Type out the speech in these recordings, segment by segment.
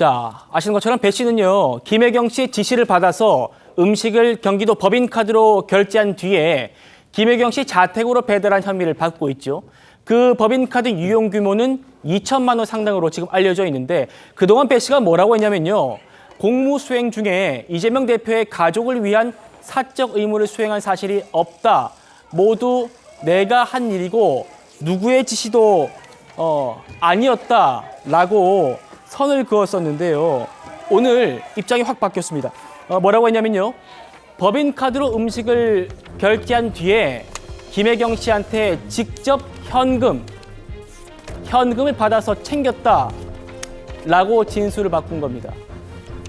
자, 아시는 것처럼 배 씨는요, 김혜경 씨 지시를 받아서 음식을 경기도 법인카드로 결제한 뒤에 김혜경 씨 자택으로 배달한 혐의를 받고 있죠. 그 법인카드 유용 규모는 2천만 원 상당으로 지금 알려져 있는데 그동안 배 씨가 뭐라고 했냐면요. 공무 수행 중에 이재명 대표의 가족을 위한 사적 의무를 수행한 사실이 없다. 모두 내가 한 일이고 누구의 지시도 아니었다라고 선을 그었었는데요. 오늘 입장이 확 바뀌었습니다. 뭐라고 했냐면요. 법인카드로 음식을 결제한 뒤에 김혜경 씨한테 직접 현금을 받아서 챙겼다라고 진술을 바꾼 겁니다.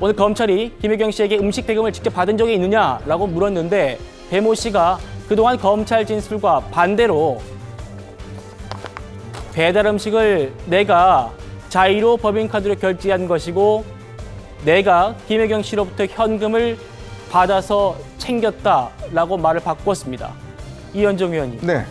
오늘 검찰이 김혜경 씨에게 음식 대금을 직접 받은 적이 있느냐라고 물었는데 배모 씨가 그동안 검찰 진술과 반대로 배달 음식을 내가 자의로 법인카드로 결제한 것이고 내가 김혜경 씨로부터 현금을 받아서 챙겼다라고 말을 바꿨습니다. 이현정 의원님. 네.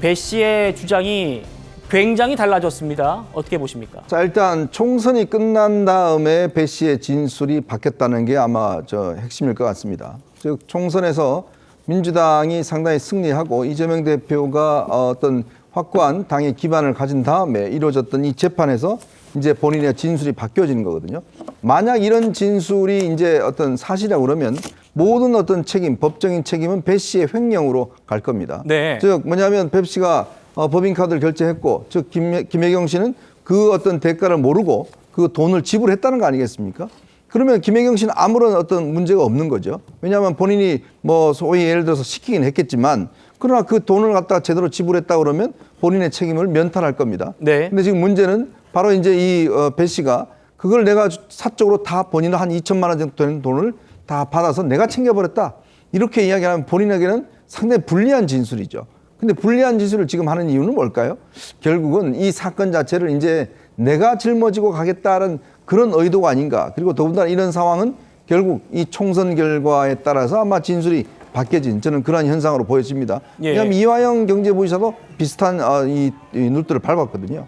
배 씨의 주장이 굉장히 달라졌습니다. 어떻게 보십니까? 자, 일단 총선이 끝난 다음에 배 씨의 진술이 바뀌었다는 게 아마 핵심일 것 같습니다. 즉 총선에서 민주당이 상당히 승리하고 이재명 대표가 어떤 확고한 당의 기반을 가진 다음에 이루어졌던 이 재판에서 이제 본인의 진술이 바뀌어지는 거거든요. 만약 이런 진술이 이제 어떤 사실이라고 그러면 모든 어떤 책임, 법적인 책임은 배 씨의 횡령으로 갈 겁니다. 네. 즉 뭐냐면 배 씨가 법인카드를 결제했고, 즉 김혜경 씨는 그 어떤 대가를 모르고 그 돈을 지불했다는 거 아니겠습니까? 그러면 김혜경 씨는 아무런 어떤 문제가 없는 거죠. 왜냐하면 본인이 뭐 소위 예를 들어서 시키긴 했겠지만, 그러나 그 돈을 갖다가 제대로 지불했다 그러면 본인의 책임을 면탈할 겁니다. 네. 근데 지금 문제는 바로 이제 이 배 씨가 그걸 내가 사적으로 다 본인은 한 2천만 원 정도 되는 돈을 다 받아서 내가 챙겨버렸다. 이렇게 이야기하면 본인에게는 상당히 불리한 진술이죠. 근데 불리한 진술을 지금 하는 이유는 뭘까요? 결국은 이 사건 자체를 이제 내가 짊어지고 가겠다는 그런 의도가 아닌가. 그리고 더군다나 이런 상황은 결국 이 총선 결과에 따라서 아마 진술이 바뀌어진 저는 그러한 현상으로 보여집니다. 예. 왜냐하면 이화영 경제부지사도 비슷한 이 눈들을 밟았거든요.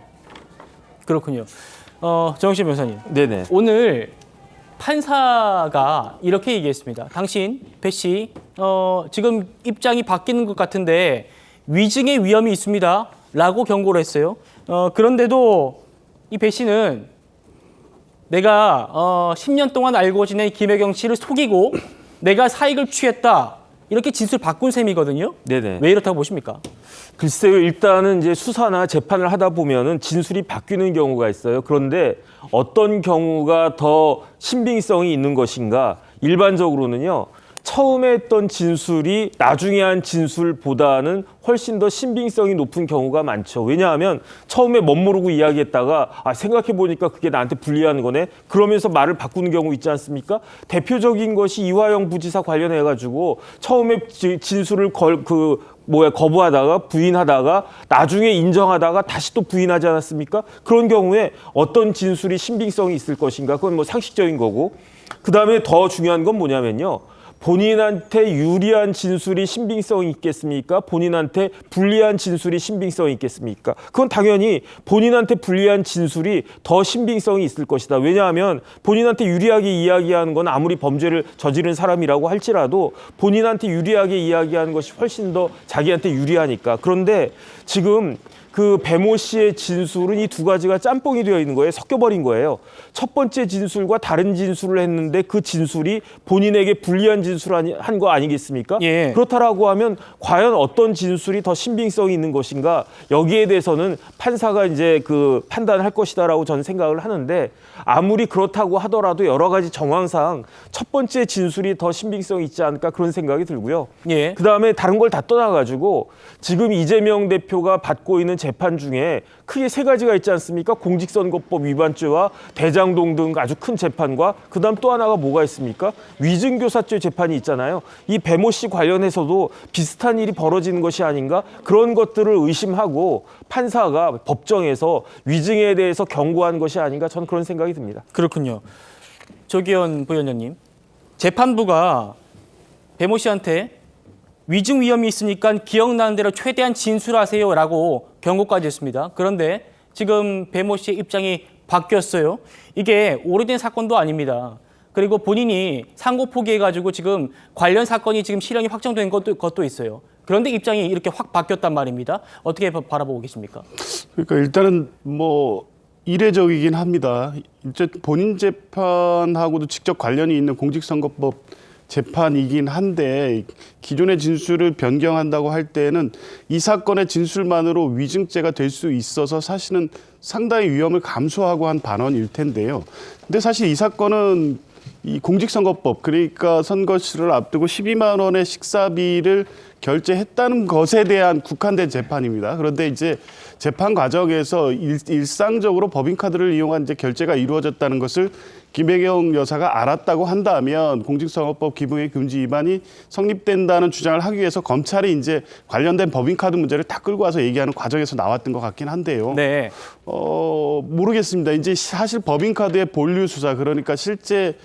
그렇군요. 정신 변호사님. 네네. 오늘 판사가 이렇게 얘기했습니다. 당신 배 씨, 지금 입장이 바뀌는 것 같은데 위증의 위험이 있습니다. 라고 경고를 했어요. 그런데도 이 배 씨는 내가 10년 동안 알고 지낸 김혜경 씨를 속이고 내가 사익을 취했다. 이렇게 진술 바꾼 셈이거든요. 네네. 왜 이렇다고 보십니까? 글쎄요, 일단은 이제 수사나 재판을 하다 보면은 진술이 바뀌는 경우가 있어요. 그런데 어떤 경우가 더 신빙성이 있는 것인가? 일반적으로는요, 처음에 했던 진술이 나중에 한 진술보다는 훨씬 더 신빙성이 높은 경우가 많죠. 왜냐하면 처음에 멋모르고 이야기했다가 생각해보니까 그게 나한테 불리한 거네. 그러면서 말을 바꾸는 경우 있지 않습니까? 대표적인 것이 이화영 부지사 관련해가지고 처음에 진술을 거부하다가 부인하다가 나중에 인정하다가 다시 또 부인하지 않았습니까? 그런 경우에 어떤 진술이 신빙성이 있을 것인가? 그건 뭐 상식적인 거고. 그다음에 더 중요한 건 뭐냐면요. 본인한테 유리한 진술이 신빙성이 있겠습니까? 본인한테 불리한 진술이 신빙성이 있겠습니까? 그건 당연히 본인한테 불리한 진술이 더 신빙성이 있을 것이다. 왜냐하면 본인한테 유리하게 이야기하는 건 아무리 범죄를 저지른 사람이라고 할지라도 본인한테 유리하게 이야기하는 것이 훨씬 더 자기한테 유리하니까. 그런데 지금 그 배모 씨의 진술은 이 두 가지가 짬뽕이 되어 있는 거예요. 섞여버린 거예요. 첫 번째 진술과 다른 진술을 했는데 그 진술이 본인에게 불리한 진술 한 거 아니겠습니까? 예. 그렇다라고 하면 과연 어떤 진술이 더 신빙성이 있는 것인가? 여기에 대해서는 판사가 이제 그 판단할 것이다라고 저는 생각을 하는데 아무리 그렇다고 하더라도 여러 가지 정황상 첫 번째 진술이 더 신빙성이 있지 않을까 그런 생각이 들고요. 예. 그다음에 다른 걸 다 떠나가지고 지금 이재명 대표가 받고 있는 재판 중에 크게 세 가지가 있지 않습니까? 공직선거법 위반죄와 대장동 등 아주 큰 재판과 그다음 또 하나가 뭐가 있습니까? 위증교사죄 재판이 있잖아요. 이 배모 씨 관련해서도 비슷한 일이 벌어지는 것이 아닌가? 그런 것들을 의심하고 판사가 법정에서 위증에 대해서 경고한 것이 아닌가? 저는 그런 생각이 듭니다. 그렇군요. 조기현 부위원장님, 재판부가 배모 씨한테 위증 위험이 있으니까 기억나는 대로 최대한 진술하세요라고 경고까지 했습니다. 그런데 지금 배모 씨의 입장이 바뀌었어요. 이게 오래된 사건도 아닙니다. 그리고 본인이 상고 포기해가지고 지금 관련 사건이 지금 실형이 확정된 것도 있어요. 그런데 입장이 이렇게 확 바뀌었단 말입니다. 어떻게 바라보고 계십니까? 그러니까 일단은 뭐 이례적이긴 합니다. 이제 본인 재판하고도 직접 관련이 있는 공직선거법 재판이긴 한데 기존의 진술을 변경한다고 할 때는 이 사건의 진술만으로 위증죄가 될 수 있어서 사실은 상당히 위험을 감수하고 한 반언일 텐데요. 근데 사실 이 사건은 이 공직선거법, 그러니까 선거를 앞두고 12만 원의 식사비를 결제했다는 것에 대한 국한된 재판입니다. 그런데 이제 재판 과정에서 일상적으로 법인카드를 이용한 이제 결제가 이루어졌다는 것을 김혜경 여사가 알았다고 한다면 공직선거법 기부의 금지 위반이 성립된다는 주장을 하기 위해서 검찰이 이제 관련된 법인카드 문제를 다 끌고 와서 얘기하는 과정에서 나왔던 것 같긴 한데요. 네. 모르겠습니다. 이제 사실 법인카드의 본류 수사, 그러니까 실제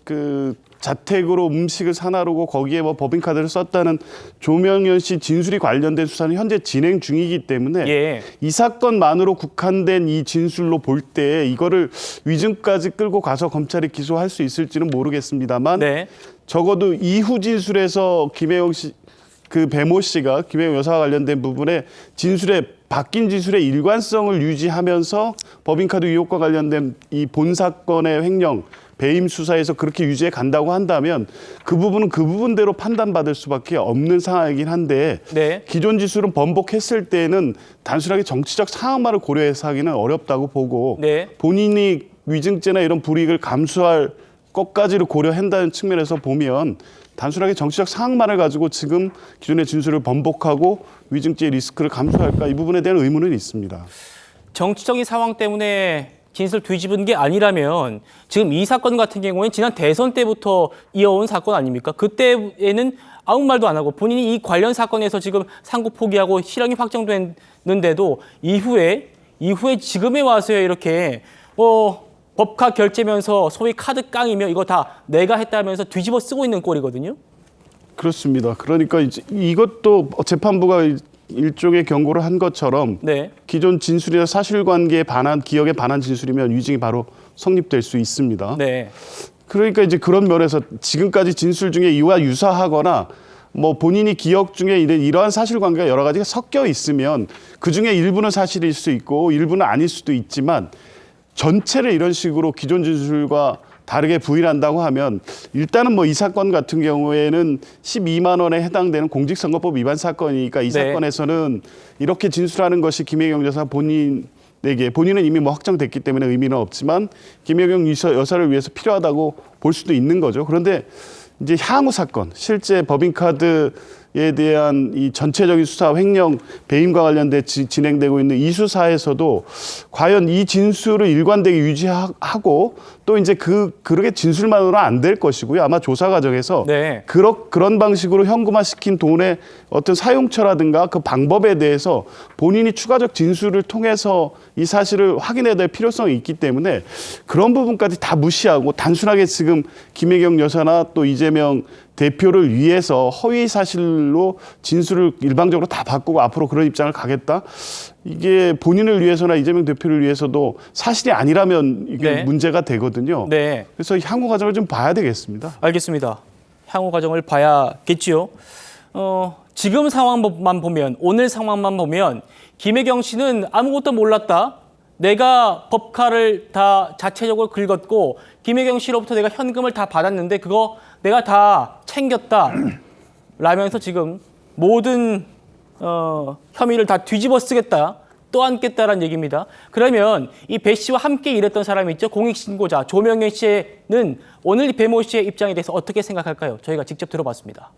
그 자택으로 음식을 사나르고 거기에 법인카드를 썼다는 조명현 씨 진술이 관련된 수사는 현재 진행 중이기 때문에 예. 이 사건만으로 국한된 이 진술로 볼 때 이거를 위증까지 끌고 가서 검찰이 기소할 수 있을지는 모르겠습니다만 네. 적어도 이후 진술에서 김혜영 씨, 그 배모 씨가 김혜영 여사와 관련된 부분에 바뀐 진술의 일관성을 유지하면서 법인카드 의혹과 관련된 이 본 사건의 횡령, 배임 수사에서 그렇게 유지해 간다고 한다면 그 부분은 그 부분대로 판단받을 수밖에 없는 상황이긴 한데 네. 기존 지술은 번복했을 때는 단순하게 정치적 상황만을 고려해서 하기는 어렵다고 보고 네. 본인이 위증죄나 이런 불이익을 감수할 것까지를 고려한다는 측면에서 보면 단순하게 정치적 상황만을 가지고 지금 기존의 진술을 번복하고 위증죄의 리스크를 감수할까, 이 부분에 대한 의문은 있습니다. 정치적인 상황 때문에 진술 뒤집은 게 아니라면 지금 이 사건 같은 경우에는 지난 대선 때부터 이어온 사건 아닙니까? 그때에는 아무 말도 안 하고 본인이 이 관련 사건에서 지금 상고 포기하고 실형이 확정됐는데도 이후에 지금에 와서 이렇게 법카 결제면서 소위 카드 깡이며 이거 다 내가 했다면서 뒤집어 쓰고 있는 꼴이거든요. 그렇습니다. 그러니까 이제 이것도 재판부가 일종의 경고를 한 것처럼 네. 기존 진술이나 사실관계에 반한, 기억에 반한 진술이면 위증이 바로 성립될 수 있습니다. 네. 그러니까 이제 그런 면에서 지금까지 진술 중에 이와 유사하거나 본인이 기억 중에 이러한 사실관계가 여러 가지가 섞여 있으면 그 중에 일부는 사실일 수 있고 일부는 아닐 수도 있지만 전체를 이런 식으로 기존 진술과 다르게 부인한다고 하면 일단은 이 사건 같은 경우에는 12만 원에 해당되는 공직선거법 위반 사건이니까 이 사건에서는 이렇게 진술하는 것이 김혜경 여사 본인은 이미 확정됐기 때문에 의미는 없지만 김혜경 여사를 위해서 필요하다고 볼 수도 있는 거죠. 그런데 이제 향후 사건, 실제 법인카드에 대한 이 전체적인 수사, 횡령, 배임과 관련돼 진행되고 있는 이 수사에서도 과연 이 진술을 일관되게 유지하고 또 이제 그렇게 진술만으로는 안 될 것이고요. 아마 조사 과정에서 네. 그런 방식으로 현금화시킨 돈의 어떤 사용처라든가 그 방법에 대해서 본인이 추가적 진술을 통해서 이 사실을 확인해야 될 필요성이 있기 때문에 그런 부분까지 다 무시하고 단순하게 지금 김혜경 여사나 또 이재명 대표를 위해서 허위 사실로 진술을 일방적으로 다 바꾸고 앞으로 그런 입장을 가겠다. 이게 본인을 위해서나 이재명 대표를 위해서도 사실이 아니라면 이게 네. 문제가 되거든요. 네. 그래서 향후 과정을 좀 봐야 되겠습니다. 알겠습니다. 향후 과정을 봐야겠지요. 지금 상황만 보면, 오늘 상황만 보면 김혜경 씨는 아무것도 몰랐다. 내가 법카를 다 자체적으로 긁었고 김혜경 씨로부터 내가 현금을 다 받았는데 그거 내가 다 챙겼다. 라면서 지금 모든 혐의를 다 뒤집어 쓰겠다. 또 안겠다라는 얘기입니다. 그러면 이 배 씨와 함께 일했던 사람이 있죠. 공익신고자 조명현 씨는 오늘 이 배모 씨의 입장에 대해서 어떻게 생각할까요? 저희가 직접 들어봤습니다.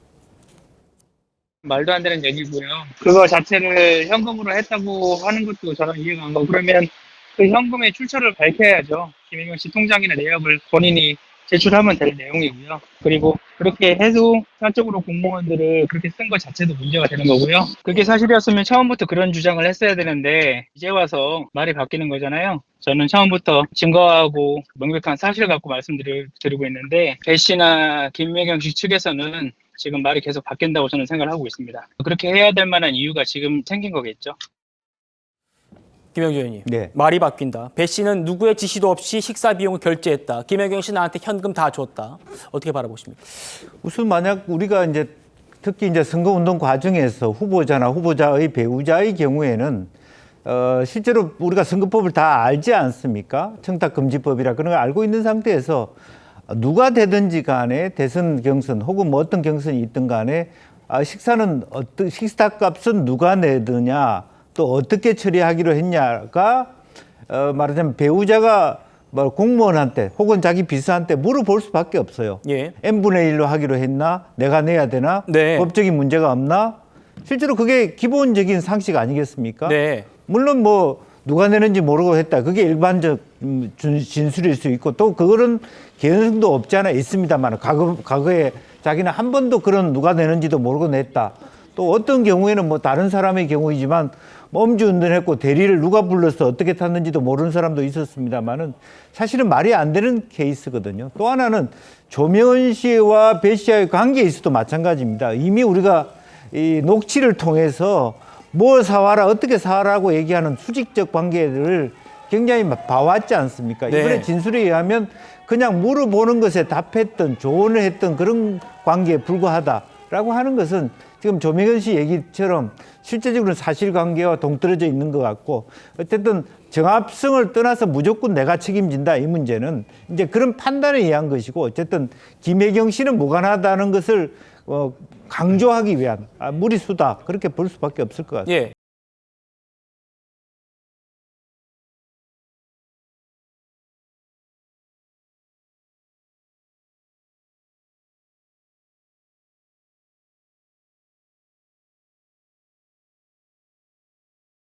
말도 안 되는 얘기고요. 그거 자체를 현금으로 했다고 하는 것도 저는 이해가 안 가고, 그러면 그 현금의 출처를 밝혀야죠. 김혜경 씨 통장이나 내역을 본인이 제출하면 될 내용이고요. 그리고 그렇게 해도 사적으로 공무원들을 그렇게 쓴 것 자체도 문제가 되는 거고요. 그게 사실이었으면 처음부터 그런 주장을 했어야 되는데 이제 와서 말이 바뀌는 거잖아요. 저는 처음부터 증거하고 명백한 사실을 갖고 말씀드리고 있는데 배 씨나 김혜경 씨 측에서는 지금 말이 계속 바뀐다고 저는 생각을 하고 있습니다. 그렇게 해야 될 만한 이유가 지금 생긴 거겠죠. 김영주 의원님. 네. 말이 바뀐다. 배 씨는 누구의 지시도 없이 식사 비용을 결제했다. 김혜경 씨 나한테 현금 다 줬다. 어떻게 바라보십니까? 우선 만약 우리가 이제 특히 이제 선거운동 과정에서 후보자나 후보자의 배우자의 경우에는 실제로 우리가 선거법을 다 알지 않습니까? 청탁금지법이라 그런 걸 알고 있는 상태에서 누가 되든지 간에 대선 경선 혹은 뭐 어떤 경선이 있든 간에 식사값은 누가 내느냐 또 어떻게 처리하기로 했냐가 말하자면 배우자가 뭐 공무원한테 혹은 자기 비서한테 물어볼 수밖에 없어요. 예. n분의 1로 하기로 했나? 내가 내야 되나? 네. 법적인 문제가 없나? 실제로 그게 기본적인 상식 아니겠습니까? 네. 물론 뭐 누가 내는지 모르고 했다. 그게 일반적 진술일 수 있고 또 그거는 개연성도 없지 않아 있습니다만 과거에 자기는 한 번도 그런 누가 내는지도 모르고 냈다. 또 어떤 경우에는 뭐 다른 사람의 경우이지만 뭐 음주운전했고 대리를 누가 불러서 어떻게 탔는지도 모르는 사람도 있었습니다만은 사실은 말이 안 되는 케이스거든요. 또 하나는 조명은 씨와 배 씨와의 관계에 있어도 마찬가지입니다. 이미 우리가 이 녹취를 통해서 뭘 사와라 어떻게 사와라고 얘기하는 수직적 관계를 굉장히 봐왔지 않습니까? 네. 이번에 진술에 의하면 그냥 물어보는 것에 답했던 조언을 했던 그런 관계에 불과하다라고 하는 것은 지금 조명현 씨 얘기처럼 실제적으로 사실관계와 동떨어져 있는 것 같고 어쨌든 정합성을 떠나서 무조건 내가 책임진다 이 문제는 이제 그런 판단에 의한 것이고 어쨌든 김혜경 씨는 무관하다는 것을 강조하기 위한 무리수다 그렇게 볼 수밖에 없을 것 같아요. 예.